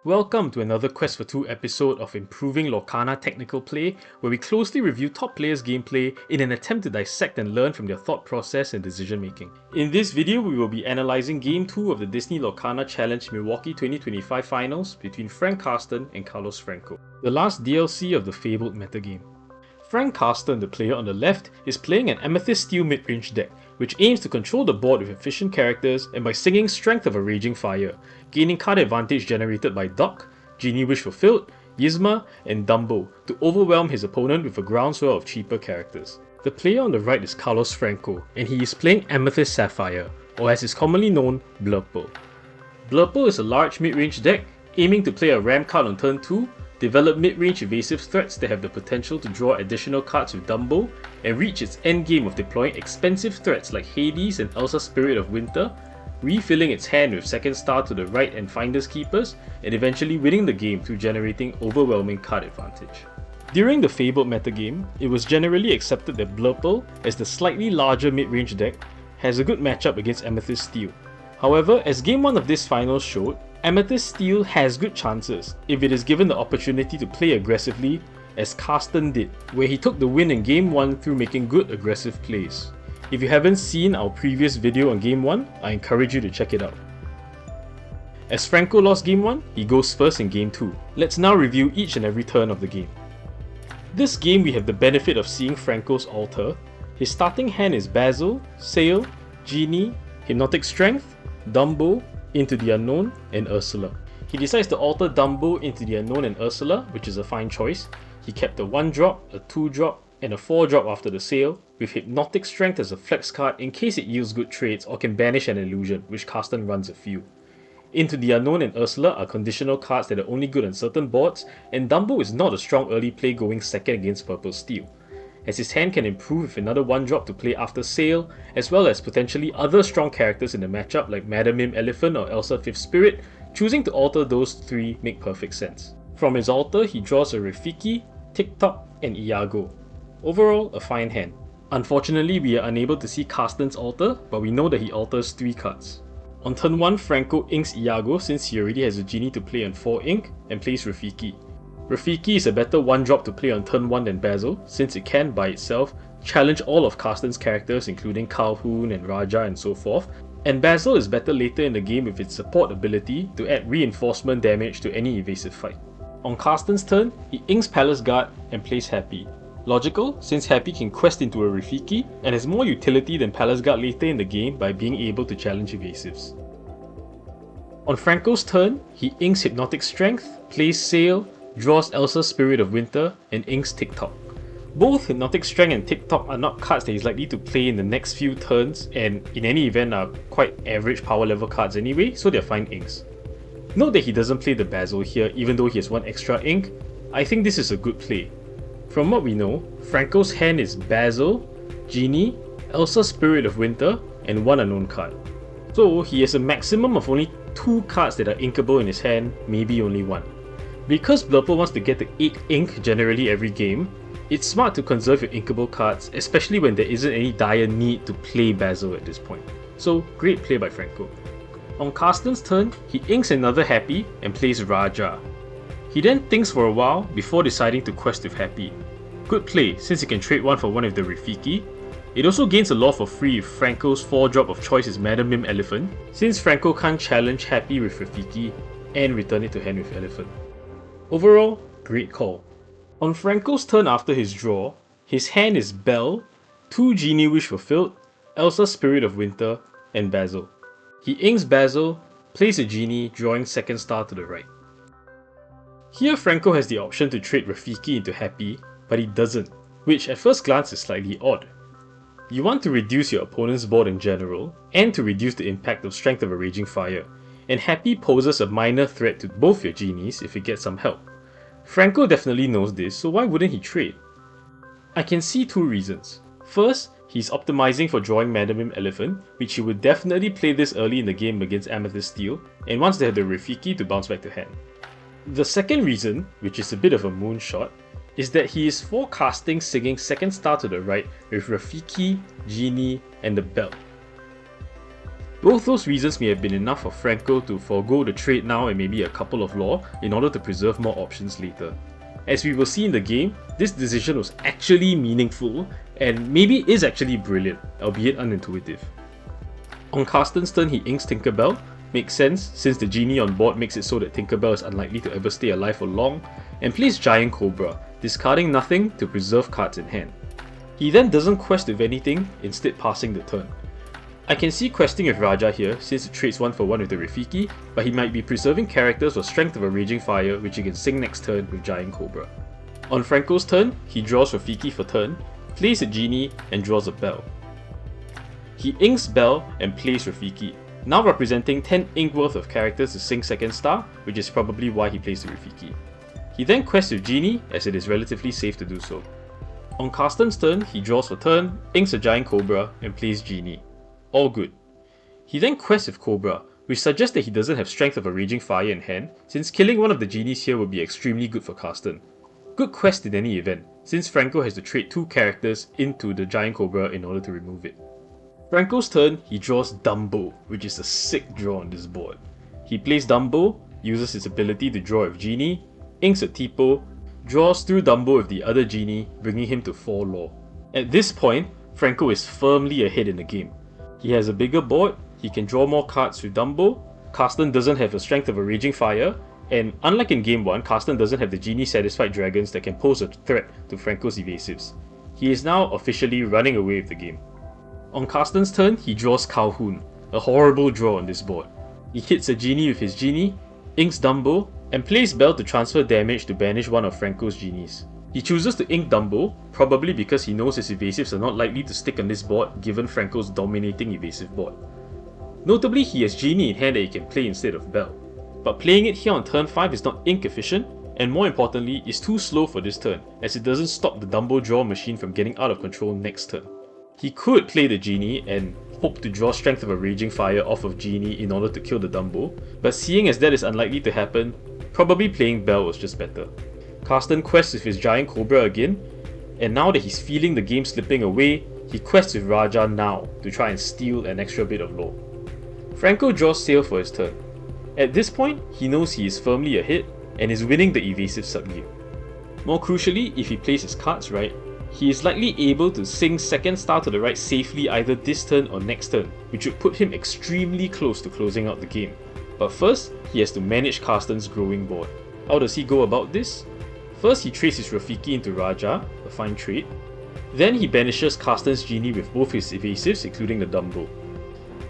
Welcome to another Quest for 2 episode of Improving Lorcana Technical Play, where we closely review top players' gameplay in an attempt to dissect and learn from their thought process and decision making. In this video, we will be analysing Game 2 of the Disney Lorcana Challenge Milwaukee 2025 Finals between Karsten and Carlos Franco, the last DLC of the fabled metagame. Karsten, the player on the left, is playing an Amethyst Steel mid-range deck, which aims to control the board with efficient characters and by singing Strength of a Raging Fire, gaining card advantage generated by Doc, Genie Wish Fulfilled, Yzma, and Dumbo to overwhelm his opponent with a groundswell of cheaper characters. The player on the right is Carlos Franco, and he is playing Amethyst Sapphire, or as is commonly known, Blurple. Blurple is a large mid-range deck, aiming to play a Ram card on turn 2, develop mid-range evasive threats that have the potential to draw additional cards with Dumbo, and reach its endgame of deploying expensive threats like Hades and Elsa Spirit of Winter, refilling its hand with second star to the right and Finders Keepers, and eventually winning the game through generating overwhelming card advantage. During the fabled metagame, it was generally accepted that Blurple, as the slightly larger mid-range deck, has a good matchup against Amethyst Steel. However, as Game 1 of this finals showed, Amethyst Steel has good chances if it is given the opportunity to play aggressively, as Karsten did, where he took the win in Game 1 through making good aggressive plays. If you haven't seen our previous video on Game 1, I encourage you to check it out. As Franco lost Game 1, he goes first in Game 2. Let's now review each and every turn of the game. This game we have the benefit of seeing Franco's altar. His starting hand is Basil, Sail, Genie, Hypnotic Strength, Dumbo, Into the Unknown, and Ursula. He decides to alter Dumbo, Into the Unknown, and Ursula, which is a fine choice. He kept a 1-drop, a 2-drop, and a 4-drop after the Sail, with Hypnotic Strength as a flex card in case it yields good trades or can banish an illusion, which Karsten runs a few. Into the Unknown and Ursula are conditional cards that are only good on certain boards, and Dumbo is not a strong early play going second against Purple Steel, as his hand can improve with another 1-drop to play after Sail, as well as potentially other strong characters in the matchup like Madam Mim Elephant or Elsa Fifth Spirit. Choosing to alter those three make perfect sense. From his altar, he draws a Rafiki, TikTok, and Iago. Overall, a fine hand. Unfortunately, we are unable to see Karsten's altar, but we know that he alters 3 cards. On turn 1, Franco inks Iago since he already has a Genie to play on 4 ink, and plays Rafiki. Rafiki is a better 1-drop to play on turn 1 than Basil, since it can, by itself, challenge all of Karsten's characters including Calhoun and Raja and so forth, and Basil is better later in the game with its support ability to add reinforcement damage to any evasive fight. On Karsten's turn, he inks Palace Guard and plays Happy. Logical, since Happy can quest into a Rafiki and has more utility than Palace Guard later in the game by being able to challenge evasives. On Franco's turn, he inks Hypnotic Strength, plays Sail, draws Elsa Spirit of Winter, and inks TikTok. Both Hypnotic Strength and TikTok are not cards that he's likely to play in the next few turns, and in any event are quite average power level cards anyway, so they're fine inks. Note that he doesn't play the Basil here even though he has 1 extra ink. I think this is a good play. From what we know, Franco's hand is Basil, Genie, Elsa Spirit of Winter, and 1 unknown card. So he has a maximum of only 2 cards that are inkable in his hand, maybe only 1. Because Blurple wants to get the 8 ink generally every game, it's smart to conserve your inkable cards, especially when there isn't any dire need to play Basil at this point. So great play by Franco. On Karsten's turn, he inks another Happy and plays Raja. He then thinks for a while before deciding to quest with Happy. Good play since he can trade 1 for 1 with the Rafiki. It also gains a law for free if Franco's 4-drop of choice is Madam Mim Elephant, since Franco can't challenge Happy with Rafiki and return it to hand with Elephant. Overall, great call. On Franco's turn after his draw, his hand is Belle, 2 Genie Wish Fulfilled, Elsa Spirit of Winter, and Basil. He inks Basil, plays a Genie, drawing second star to the right. Here Franco has the option to trade Rafiki into Happy, but he doesn't, which at first glance is slightly odd. You want to reduce your opponent's board in general, and to reduce the impact of Strength of a Raging Fire, and Happy poses a minor threat to both your Genies if it gets some help. Franco definitely knows this, so why wouldn't he trade? I can see 2 reasons. First, he's optimizing for drawing Madam Mim Elephant, which he would definitely play this early in the game against Amethyst Steel, and wants to have the Rafiki to bounce back to hand. The second reason, which is a bit of a moonshot, is that he is forecasting singing second star to the right with Rafiki, Genie, and the belt. Both those reasons may have been enough for Franco to forego the trade now and maybe a couple of law in order to preserve more options later. As we will see in the game, this decision was actually meaningful and maybe is actually brilliant, albeit unintuitive. On Karsten's turn, he inks Tinkerbell. Makes sense since the genie on board makes it so that Tinkerbell is unlikely to ever stay alive for long, and plays Giant Cobra, discarding nothing to preserve cards in hand. He then doesn't quest with anything, instead passing the turn. I can see questing with Raja here since it trades 1-for-1 with the Rafiki, but he might be preserving characters for Strength of a Raging Fire which he can sing next turn with Giant Cobra. On Franco's turn, he draws Rafiki for turn, plays a genie and draws a bell. He inks Bell and plays Rafiki, now representing 10 ink worth of characters to sing second star, which is probably why he plays the Rafiki. He then quests with Genie, as it is relatively safe to do so. On Karsten's turn, he draws for turn, inks a Giant Cobra, and plays Genie. All good. He then quests with Cobra, which suggests that he doesn't have Strength of a Raging Fire in hand, since killing one of the genies here would be extremely good for Karsten. Good quest in any event, since Franco has to trade 2 characters into the Giant Cobra in order to remove it. Franco's turn, he draws Dumbo, which is a sick draw on this board. He plays Dumbo, uses his ability to draw with Genie, inks a Tipo, draws through Dumbo with the other Genie, bringing him to 4 law. At this point, Franco is firmly ahead in the game. He has a bigger board, he can draw more cards with Dumbo, Karsten doesn't have a Strength of a Raging Fire, and unlike in Game 1, Karsten doesn't have the Genie-satisfied dragons that can pose a threat to Franco's evasives. He is now officially running away with the game. On Karsten's turn, he draws Calhoun, a horrible draw on this board. He hits a genie with his genie, inks Dumbo, and plays Bell to transfer damage to banish one of Franco's genies. He chooses to ink Dumbo, probably because he knows his evasives are not likely to stick on this board given Franco's dominating evasive board. Notably, he has Genie in hand that he can play instead of Bell, but playing it here on turn 5 is not ink efficient, and more importantly, is too slow for this turn, as it doesn't stop the Dumbo draw machine from getting out of control next turn. He could play the Genie and hope to draw Strength of a Raging Fire off of Genie in order to kill the Dumbo, but seeing as that is unlikely to happen, probably playing Bell was just better. Karsten quests with his Giant Cobra again, and now that he's feeling the game slipping away, he quests with Raja now to try and steal an extra bit of lore. Franco draws Sail for his turn. At this point, he knows he is firmly ahead and is winning the evasive subgame. More crucially, if he plays his cards right, he is likely able to sing second star to the right safely either this turn or next turn, which would put him extremely close to closing out the game. But first, he has to manage Karsten's growing board. How does he go about this? First, he trades his Rafiki into Raja, a fine trade. Then he banishes Karsten's Genie with both his evasives, including the Dumbo.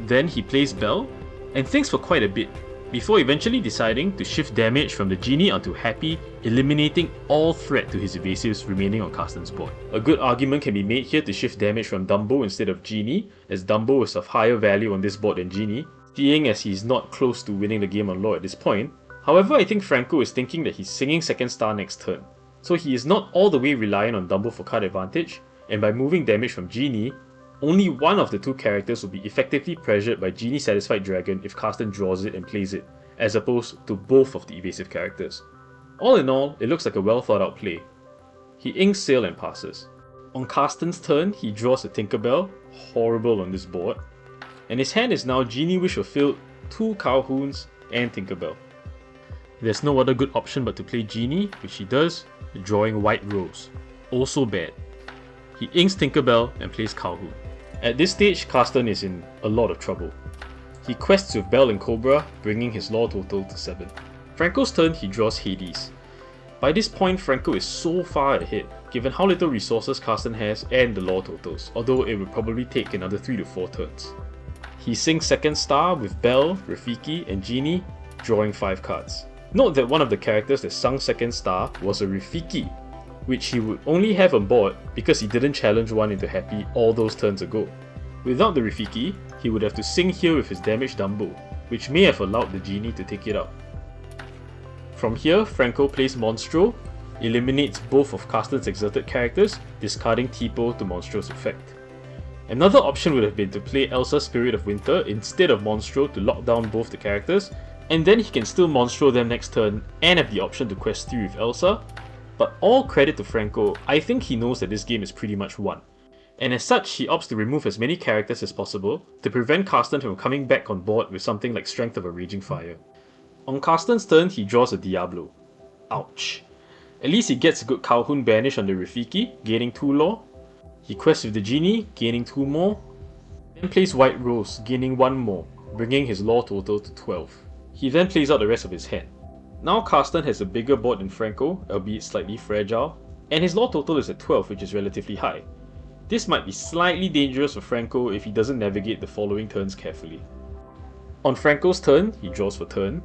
Then he plays Bell, and thinks for quite a bit, before eventually deciding to shift damage from the Genie onto Happy, eliminating all threat to his evasives remaining on Karsten's board. A good argument can be made here to shift damage from Dumbo instead of Genie, as Dumbo is of higher value on this board than Genie, seeing as he's not close to winning the game on lore at this point. However, I think Franco is thinking that he's singing second star next turn, so he is not all the way reliant on Dumbo for card advantage, and by moving damage from Genie, only one of the 2 characters will be effectively pressured by Genie Satisfied Dragon if Karsten draws it and plays it, as opposed to both of the evasive characters. All in all, it looks like a well thought out play. He inks Sail and passes. On Karsten's turn, he draws a Tinkerbell, horrible on this board, and his hand is now Genie Wish Fulfilled, 2 Calhouns, and Tinkerbell. There's no other good option but to play Genie, which he does, drawing White Rose. Also bad. He inks Tinkerbell and plays Calhoun. At this stage, Karsten is in a lot of trouble. He quests with Bell and Cobra, bringing his lore total to 7. Franco's turn, he draws Hades. By this point, Franco is so far ahead, given how little resources Karsten has and the lore totals, although it would probably take another 3 to 4 turns. He sings second star with Bell, Rafiki, and Genie, drawing 5 cards. Note that one of the characters that sung second star was a Rafiki, which he would only have on board because he didn't challenge one into Happy all those turns ago. Without the Rafiki, he would have to sing here with his damaged Dumbo, which may have allowed the Genie to take it out. From here, Franco plays Monstro, eliminates both of Karsten's exerted characters, discarding Tipo to Monstro's effect. Another option would have been to play Elsa's Spirit of Winter instead of Monstro to lock down both the characters, and then he can still Monstro them next turn and have the option to quest 3 with Elsa. But all credit to Franco, I think he knows that this game is pretty much won. and as such he opts to remove as many characters as possible to prevent Karsten from coming back on board with something like Strength of a Raging Fire. On Karsten's turn, he draws a Diablo. Ouch. At least he gets a good Calhoun banish on the Rafiki, gaining 2 lore. He quests with the Genie, gaining 2 more. Then plays White Rose, gaining 1 more, bringing his lore total to 12. He then plays out the rest of his hand. Now Karsten has a bigger board than Franco, albeit slightly fragile, and his lore total is at 12, which is relatively high. This might be slightly dangerous for Franco if he doesn't navigate the following turns carefully. On Franco's turn, he draws for turn.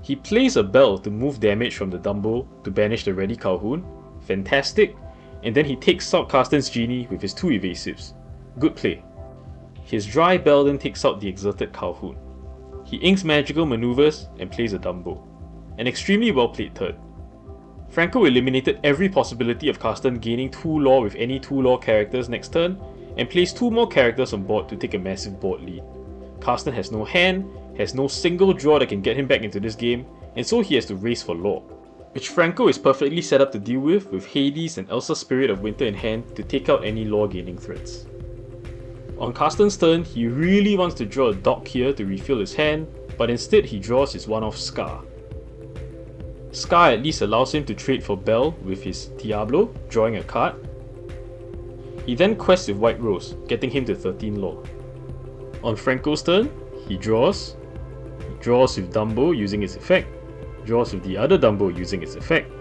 He plays a Bell to move damage from the Dumbo to banish the ready Calhoun. Fantastic. And then he takes out Karsten's Genie with his 2 evasives. Good play. His dry Bell then takes out the exerted Calhoun. He inks magical maneuvers and plays a Dumbo. An extremely well played turn. Franco eliminated every possibility of Karsten gaining 2 lore with any 2 lore characters next turn, and placed 2 more characters on board to take a massive board lead. Karsten has no hand, has no single draw that can get him back into this game, and so he has to race for lore, which Franco is perfectly set up to deal with Hades and Elsa's Spirit of Winter in hand to take out any lore gaining threats. On Karsten's turn, he really wants to draw a Dock here to refill his hand, but instead he draws his one-off Scar. Scar at least allows him to trade for Bell with his Diablo, drawing a card. He then quests with White Rose, getting him to 13 lore. On Franco's turn, he draws with Dumbo using its effect, draws with the other Dumbo using its effect,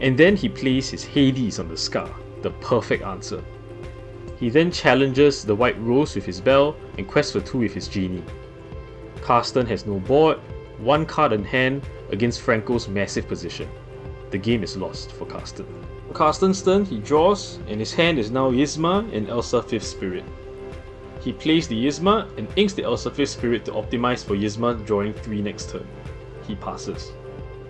and then he plays his Hades on the Scar, the perfect answer. He then challenges the White Rose with his Bell and quests for 2 with his Genie. Karsten has no board, 1 card in hand against Franco's massive position. The game is lost for Karsten. On Karsten's turn, he draws, and his hand is now Yzma and Elsa 5th Spirit. He plays the Yzma and inks the Elsa 5th Spirit to optimize for Yzma drawing 3 next turn. He passes.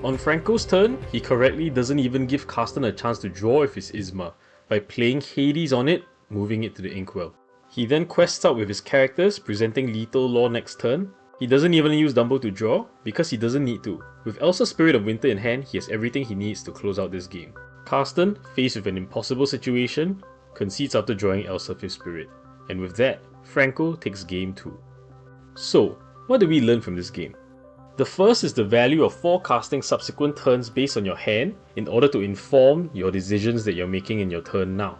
On Franco's turn, he correctly doesn't even give Karsten a chance to draw with his Yzma by playing Hades on it, moving it to the Inkwell. He then quests out with his characters, presenting lethal lore next turn. He doesn't even use Dumbo to draw, because he doesn't need to. With Elsa's Spirit of Winter in hand, he has everything he needs to close out this game. Karsten, faced with an impossible situation, concedes after drawing Elsa 5th Spirit. And with that, Franco takes game 2. So, what do we learn from this game? The first is the value of forecasting subsequent turns based on your hand in order to inform your decisions that you're making in your turn now.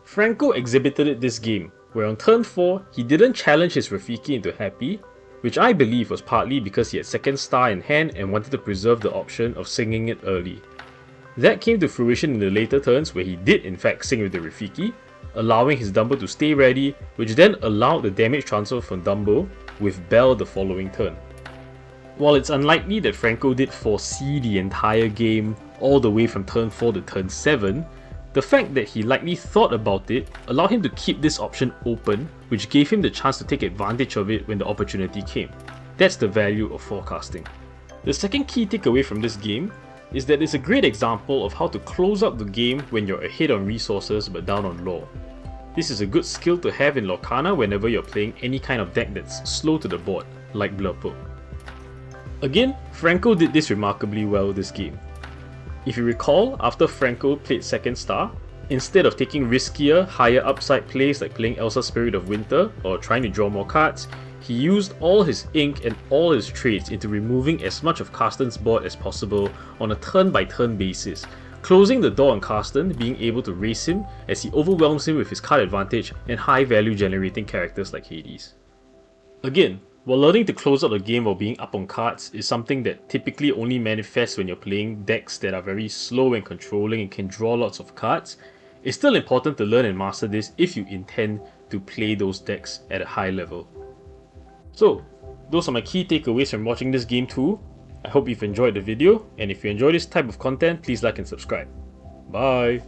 Franco exhibited it this game, where on turn 4, he didn't challenge his Rafiki into happy, which I believe was partly because he had second star in hand and wanted to preserve the option of singing it early. That came to fruition in the later turns where he did in fact sing with the Rafiki, allowing his Dumbo to stay ready, which then allowed the damage transfer from Dumbo with Bell the following turn. While it's unlikely that Franco did foresee the entire game all the way from turn 4 to turn 7, the fact that he likely thought about it allowed him to keep this option open, which gave him the chance to take advantage of it when the opportunity came. That's the value of forecasting. The second key takeaway from this game is that it's a great example of how to close out the game when you're ahead on resources but down on lore. This is a good skill to have in Lorcana whenever you're playing any kind of deck that's slow to the board, like Blurple. Again, Franco did this remarkably well this game. If you recall, after Franco played second star, instead of taking riskier, higher upside plays like playing Elsa's Spirit of Winter or trying to draw more cards, he used all his ink and all his trades into removing as much of Karsten's board as possible on a turn-by-turn basis, closing the door on Karsten being able to race him as he overwhelms him with his card advantage and high-value generating characters like Hades. Again, while learning to close out a game while being up on cards is something that typically only manifests when you're playing decks that are very slow and controlling and can draw lots of cards, it's still important to learn and master this if you intend to play those decks at a high level. So, those are my key takeaways from watching this game too. I hope you've enjoyed the video, and if you enjoy this type of content, please like and subscribe. Bye!